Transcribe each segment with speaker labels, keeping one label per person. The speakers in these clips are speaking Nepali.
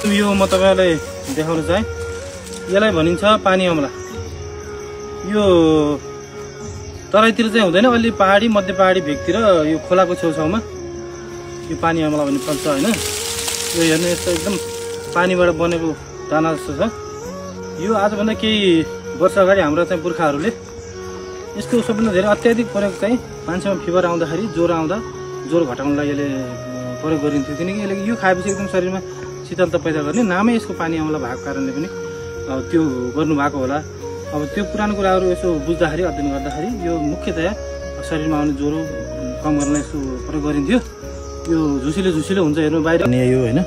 Speaker 1: यो म तपाईहरुलाई देखाउन चाहे यसलाई भनिन्छ पानी अमला। यो तराईतिर चाहिँ हुँदैन, अलि पहाडी मध्य पहाडी भेगतिर यो खोलाको छेउछाउमा यो पानी अमला भन्ने फल्छ हैन। यो हेर्नु यस्तो एकदम पानीबाट बनेको दाना जस्तो छ। यो आजभन्दा केही वर्ष अगाडि हाम्रो चाहिँ पुर्खाहरूले यसको सबभन्दा धेरै अत्याधिक प्रयोग चाहिँ मान्छेमा फिभर आउँदाखेरि ज्वरो घटाउनलाई यसले प्रयोग गरिन्थ्यो। किनकि यसले यो खाएपछि एकदम शरीरमा शीतलता पैदा गर्ने नामै यसको पानी अमला भएको कारणले पनि त्यो गर्नु भएको होला। अब त्यो पुरानो कुराहरू यसो बुझ्दाखेरि अध्ययन गर्दाखेरि यो मुख्यतया शरीरमा आउने ज्वरो कम गर्नलाई यसो प्रयोग गरिन्थ्यो। यो झुसिलो हुन्छ हेर्नु बाहिर यो हैन।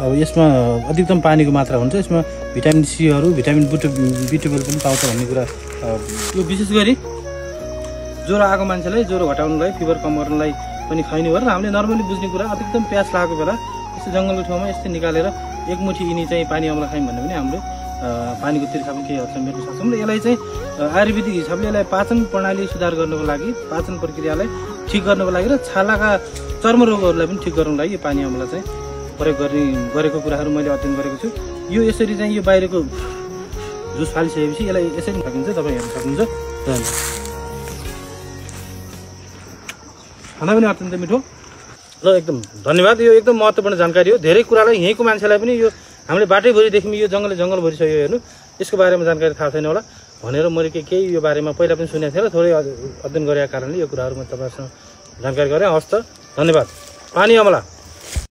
Speaker 1: अब यसमा अधिकतम पानीको मात्रा हुन्छ। यसमा भिटामिन सीहरू भिटामिन B12 पनि पाउँछ भन्ने कुरा। यो विशेष गरी ज्वरो आएको मान्छेलाई ज्वरो घटाउनलाई फिभर कम गर्नलाई पनि खाइने भएर हामीले नर्मली बुझ्ने कुरा अधिकतम प्यास लागेको बेला यस्तो जङ्गलको ठाउँमा यस्तै निकालेर एक मुठी यिनी चाहिँ पानी अमला खायौँ भने पनि हाम्रो पानीको तिर्खा पनि केही हदसम्म मेट्न सक्छौँ। र यसलाई चाहिँ आयुर्वेदिक हिसाबले यसलाई पाचन प्रणाली सुधार गर्नको लागि, पाचन प्रक्रियालाई ठिक गर्नको लागि र छालाका चर्मरोगहरूलाई पनि ठिक गर्नको लागि यो पानी अमला चाहिँ प्रयोग गरेको कुराहरू मैले अध्ययन गरेको छु। यो यसरी चाहिँ यो बाहिरको जुस फालिसकेपछि यसलाई यसरी सकिन्छ, तपाईँ हेर्न सक्नुहुन्छ। खाना पनि अत्यन्त मिठो र एकदम धन्यवाद। यो एकदम महत्त्वपूर्ण जानकारी हो। धेरै कुरालाई यहीँको मान्छेलाई पनि यो हामीले बाटैभरिदेखि यो जङ्गल भरि छ यो हेर्नु, यसको बारेमा जानकारी थाहा छैन होला भनेर मैले केही यो बारेमा पहिला पनि सुनेको थिएँ र थोरै अध्ययन गरेका कारणले यो कुराहरू म तपाईँहरूसँग जानकारी गरेँ। हस् त, धन्यवाद। पानी अमला।